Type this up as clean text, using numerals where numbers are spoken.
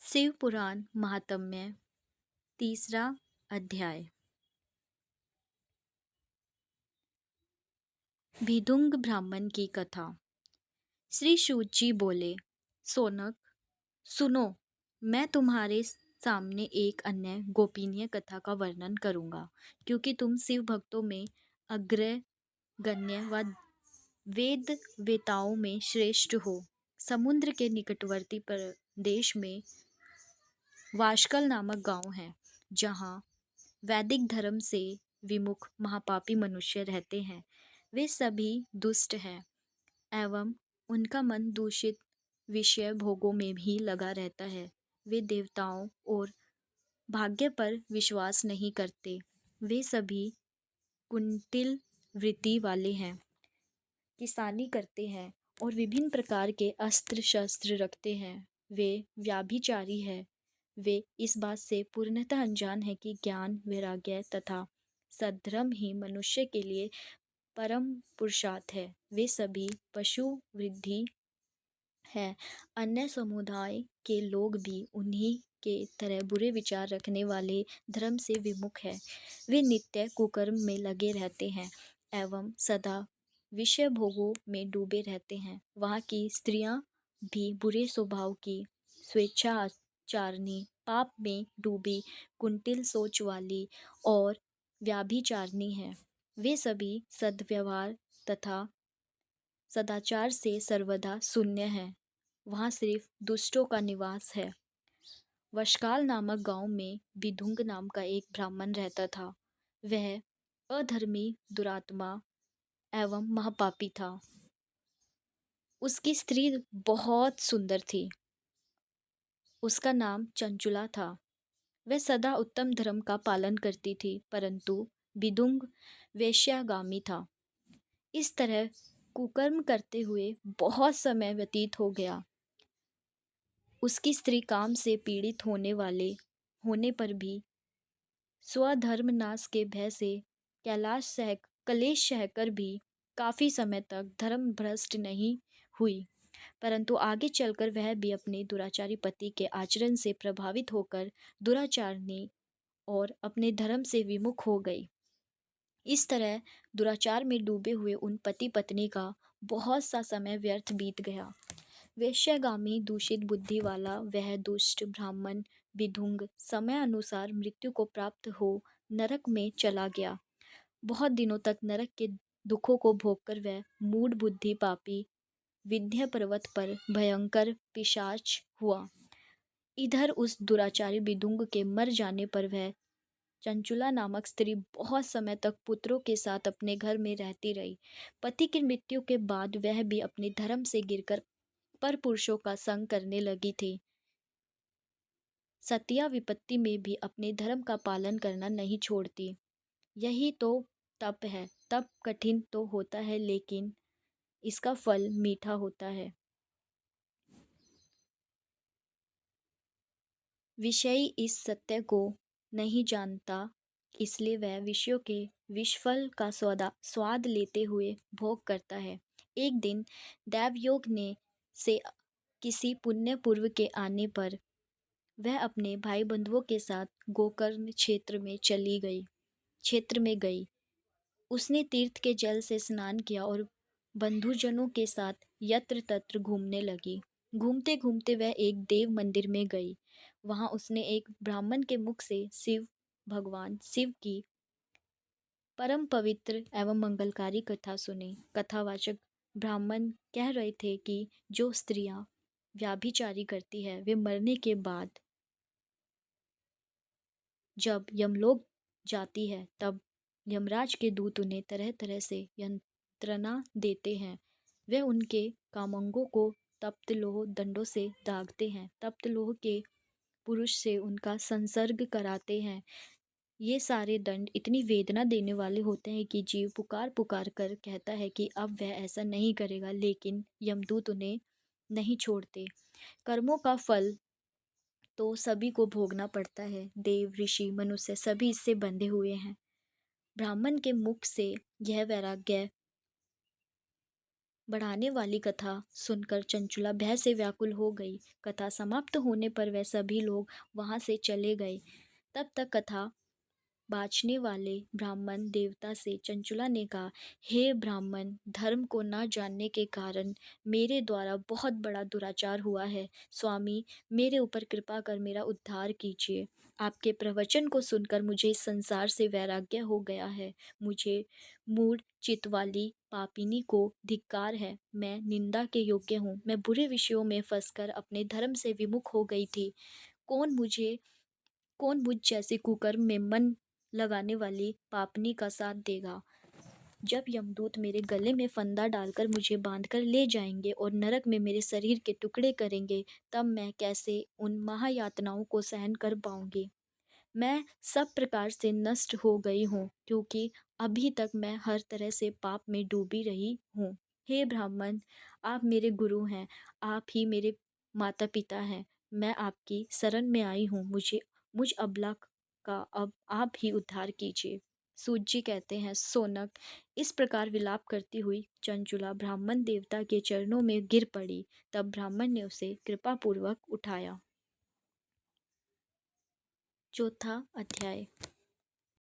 शिव पुराण महात्म्य तीसरा अध्याय। भिदुंग ब्राह्मण की कथा। श्री सूत जी बोले, सोनक सुनो, मैं तुम्हारे सामने एक अन्य गोपनीय कथा का वर्णन करूंगा, क्योंकि तुम शिव भक्तों में अग्रगण्य व वेद वेताओं में श्रेष्ठ हो। समुद्र के निकटवर्ती प्रदेश में वाशकल नामक गांव है, जहां वैदिक धर्म से विमुख महापापी मनुष्य रहते हैं। वे सभी दुष्ट हैं एवं उनका मन दूषित विषय भोगों में भी लगा रहता है। वे देवताओं और भाग्य पर विश्वास नहीं करते। वे सभी कुंटिल वृत्ति वाले हैं, किसानी करते हैं और विभिन्न प्रकार के अस्त्र शस्त्र रखते हैं। वे व्याभिचारी है। वे इस बात से पूर्णतः अनजान है कि ज्ञान, वैराग्य तथा सद्धर्म ही मनुष्य के लिए परम पुरुषार्थ है। वे सभी पशु वृद्धि है। अन्य समुदाय के लोग भी उन्हीं के तरह बुरे विचार रखने वाले धर्म से विमुख है। वे नित्य कुकर्म में लगे रहते हैं एवं सदा विषय भोगों में डूबे रहते हैं। वहाँ की स्त्रियां भी बुरे स्वभाव की, स्वेच्छाचारिणी, पाप में डूबी, कुंटिल सोच वाली और व्याभिचारिणी हैं। वे सभी सद्व्यवहार तथा सदाचार से सर्वदा शून्य है। वहाँ सिर्फ दुष्टों का निवास है। वशकाल नामक गांव में विधुंग नाम का एक ब्राह्मण रहता था। वह अधर्मी, दुरात्मा एवं महापापी था। उसकी स्त्री बहुत सुंदर थी। उसका नाम चंचुला था। वह सदा उत्तम धर्म का पालन करती थी, परंतु विधुंग वेश्यागामी था। इस तरह कुकर्म करते हुए बहुत समय व्यतीत हो गया। उसकी स्त्री काम से पीड़ित होने पर भी स्वधर्म नाश के भय से कलेश सहकर भी काफी समय तक धर्म भ्रष्ट नहीं हुई, परंतु आगे चलकर वह भी अपने दुराचारी पति के आचरण से प्रभावित होकर दुराचारणी और अपने धर्म से विमुख हो गई। इस तरह दुराचार में डूबे हुए उन पति पत्नी का बहुत सा समय व्यर्थ बीत गया। वेश्यागामी दूषित बुद्धि वाला वह दुष्ट ब्राह्मण विधुंग समय अनुसार मृत्यु को प्राप्त हो नरक में चला गया। बहुत दिनों तक नरक के दुखों को भोगकर वह मूढ़ बुद्धि पापी विंध्य पर्वत पर भयंकर पिशाच हुआ। इधर उस दुराचारी विधुंग के मर जाने पर वह चंचुला नामक स्त्री बहुत समय तक पुत्रों के साथ अपने घर में रहती रही। पति की मृत्यु के बाद वह भी अपने धर्म से गिरकर पर पुरुषों का संग करने लगी थी। सतिया विपत्ति में भी अपने धर्म का पालन करना नहीं छोड़ती। यही तो तप है। तप कठिन तो होता है, लेकिन इसका फल मीठा होता है। विषयी इस सत्य को नहीं जानता, इसलिए वह विषयों के विषफल का स्वाद लेते हुए भोग करता है। एक दिन दैवयोग ने से किसी पुण्य पूर्व के आने पर वह अपने भाई बंधुओं के साथ गोकर्ण क्षेत्र में गई। उसने तीर्थ के जल से स्नान किया और बंधुजनों के साथ यत्र तत्र घूमने लगी। घूमते घूमते वह एक देव मंदिर में गई। वहां उसने एक ब्राह्मण के मुख से भगवान शिव की परम पवित्र एवं मंगलकारी कथा सुनी। कथावाचक ब्राह्मण कह रहे थे कि जो स्त्रियां व्याभिचारी करती है, वे मरने के बाद जब यमलोक जाती है, तब यमराज के दूत उन्हें तरह तरह से यंत्रणा देते हैं। वे उनके कामंगों को तप्त लोह दंडों से दागते हैं। तप्त लोह के पुरुष से उनका संसर्ग कराते हैं। ये सारे दंड इतनी वेदना देने वाले होते हैं कि जीव पुकार पुकार कर कहता है कि अब वह ऐसा नहीं करेगा, लेकिन यमदूत उन्हें नहीं छोड़ते। कर्मों का फल तो सभी को भोगना पड़ता है। देव, ऋषि, मनुष्य सभी इससे बंधे हुए हैं। ब्राह्मण के मुख से यह वैराग्य बढ़ाने वाली कथा सुनकर चंचुला भय से व्याकुल हो गई। कथा समाप्त होने पर वह सभी लोग वहां से चले गए। तब तक कथा बाँचने वाले ब्राह्मण देवता से चंचुला ने कहा, हे ब्राह्मण, धर्म को न जानने के कारण मेरे द्वारा बहुत बड़ा दुराचार हुआ है। स्वामी, मेरे ऊपर कृपा कर मेरा उद्धार कीजिए। आपके प्रवचन को सुनकर मुझे इस संसार से वैराग्य हो गया है। मुझे मूढ़ चित्त वाली पापिनी को धिक्कार है। मैं निंदा के योग्य हूँ। मैं बुरे विषयों में फंसकर अपने धर्म से विमुख हो गई थी। कौन मुझे कौन मुझ जैसे कुकर्म में मन लगाने वाली पापनी का साथ देगा। जब यमदूत मेरे गले में फंदा डालकर मुझे बांधकर ले जाएंगे और नरक में मेरे शरीर के टुकड़े करेंगे, तब मैं कैसे उन महायातनाओं को सहन कर पाऊंगी। मैं सब प्रकार से नष्ट हो गई हूँ, क्योंकि अभी तक मैं हर तरह से पाप में डूबी रही हूँ। हे ब्राह्मण, आप मेरे गुरु हैं, आप ही मेरे माता पिता हैं। मैं आपकी शरण में आई हूँ। मुझ अबला का अब आप ही उद्धार कीजिए। सूत जी कहते हैं, सोनक, इस प्रकार विलाप करती हुई चंचुला ब्राह्मण देवता के चरणों में गिर पड़ी। तब ब्राह्मण ने उसे कृपापूर्वक उठाया। चौथा अध्याय।